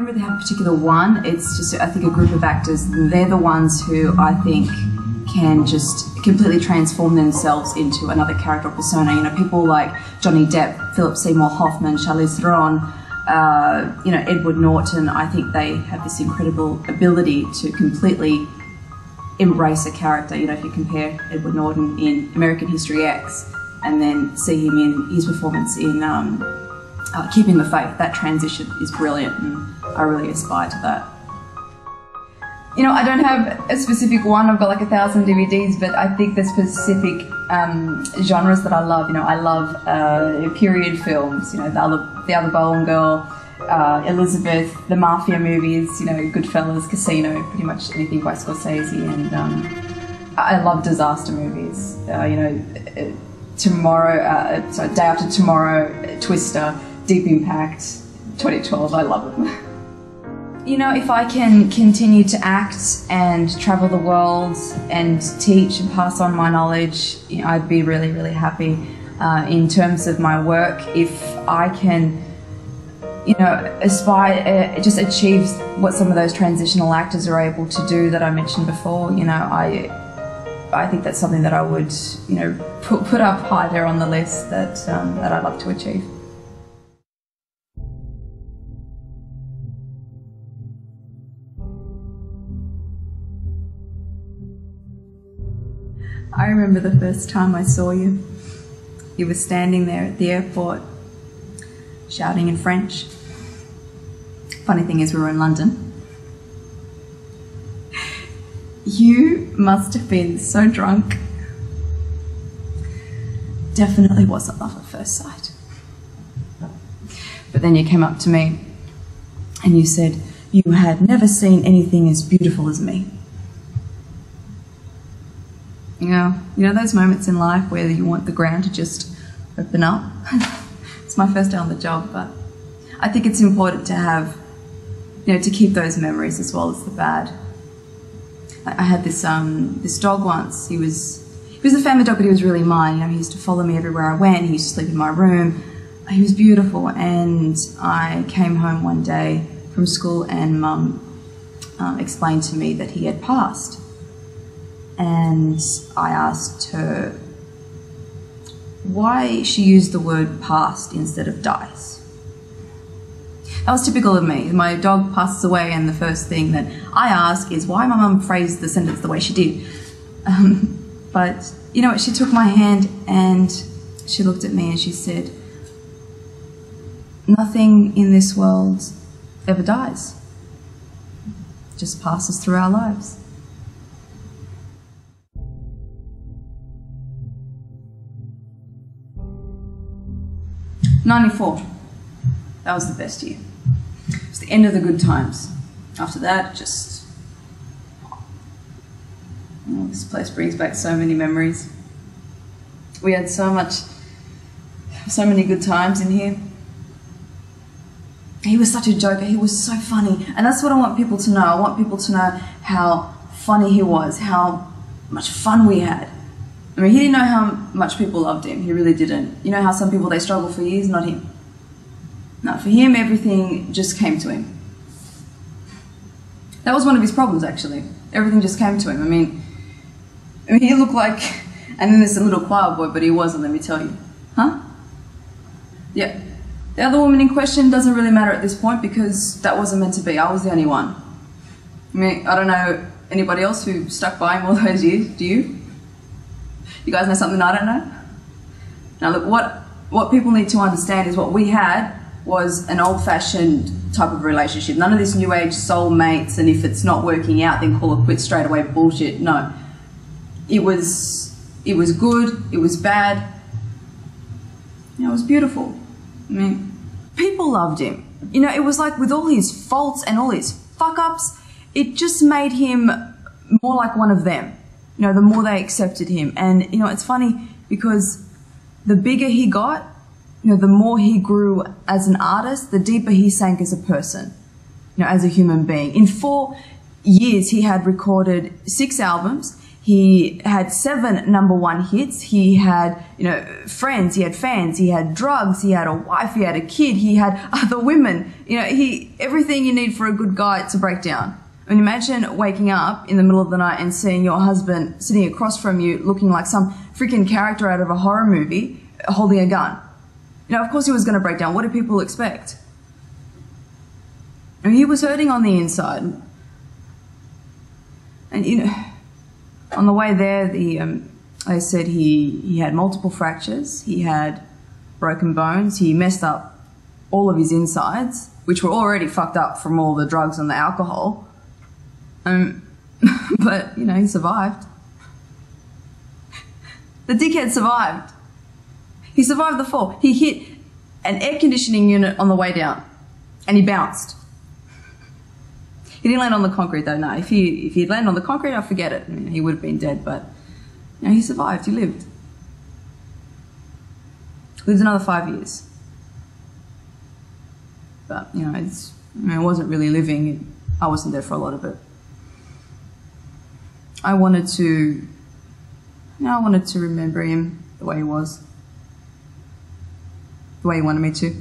really have a particular one. It's just, I think, a group of actors. They're the ones who I think can just completely transform themselves into another character or persona. You know, people like Johnny Depp, Philip Seymour Hoffman, Charlize Theron, you know, Edward Norton. I think they have this incredible ability to completely embrace a character. You know, if you compare Edward Norton in American History X and then see him in his performance in Keeping the Faith, that transition is brilliant, and I really aspire to that. You know, I don't have a specific one. I've got like 1,000 DVDs, but I think the specific genres that I love, you know, I love period films, you know, the other Bowen Girl, Elizabeth, the Mafia movies, you know, Goodfellas, Casino, pretty much anything by Scorsese, and I love disaster movies, you know, Day After Tomorrow, Twister, Deep Impact, 2012, I love them. You know, if I can continue to act and travel the world and teach and pass on my knowledge, you know, I'd be really, really happy. In terms of my work, if I can, you know, aspire, just achieve what some of those transitional actors are able to do that I mentioned before, you know, I think that's something that I would, you know, put up high there on the list that I'd love to achieve. I remember the first time I saw you. You were standing there at the airport, shouting in French. Funny thing is, we were in London. You must have been so drunk. Definitely wasn't love at first sight. But then you came up to me and you said you had never seen anything as beautiful as me. You know those moments in life where you want the ground to just open up? It's my first day on the job, but I think it's important to have, you know, to keep those memories as well as the bad. I had this dog once. He was a family dog, but he was really mine. You know, he used to follow me everywhere I went. He used to sleep in my room. He was beautiful, and I came home one day from school, and Mum explained to me that he had passed. And I asked her why she used the word passed instead of dies. That was typical of me. My dog passes away, and the first thing that I ask is why my mum phrased the sentence the way she did. But you know what, she took my hand and she looked at me and she said, nothing in this world ever dies. It just passes through our lives. '94, that was the best year. It was the end of the good times. After that, just, oh, this place brings back so many memories. We had so many good times in here. He was such a joker, he was so funny, and that's what I want people to know. I want people to know how funny he was, how much fun we had. I mean, he didn't know how much people loved him. He really didn't. You know how some people, they struggle for years? Not him. No, for him, everything just came to him. That was one of his problems, actually. Everything just came to him. I mean, he looked like, and then there's a little choir boy, but he wasn't, let me tell you. Huh? Yeah. The other woman in question doesn't really matter at this point because that wasn't meant to be. I was the only one. I mean, I don't know anybody else who stuck by him all those years. Do you? You guys know something I don't know? Now look, what people need to understand is what we had was an old-fashioned type of relationship. None of this new age soulmates and if it's not working out then call it quits straight away bullshit. No. It was good, it was bad, you know, it was beautiful. I mean, people loved him. You know, it was like with all his faults and all his fuck-ups, it just made him more like one of them. You know, the more they accepted him. And, you know, it's funny because the bigger he got, you know, the more he grew as an artist, the deeper he sank as a person, you know, as a human being. In 4 years, he had recorded 6 albums. He had 7 #1 hits. He had, you know, friends. He had fans. He had drugs. He had a wife. He had a kid. He had other women. You know, everything you need for a good guy to break down. I mean, imagine waking up in the middle of the night and seeing your husband sitting across from you looking like some freaking character out of a horror movie holding a gun. You know, of course he was going to break down. What do people expect? I mean, he was hurting on the inside. And, you know, on the way there, they said he had multiple fractures. He had broken bones. He messed up all of his insides, which were already fucked up from all the drugs and the alcohol. But, you know, he survived. The dickhead survived. He survived the fall. He hit an air conditioning unit on the way down, and he bounced. He didn't land on the concrete though, no. If he'd landed on the concrete, I forget it. I mean, he would have been dead, but you know, he survived, he lived. Lived another 5 years. But, you know, it wasn't really living. I wasn't there for a lot of it. I wanted to remember him the way he was. The way he wanted me to.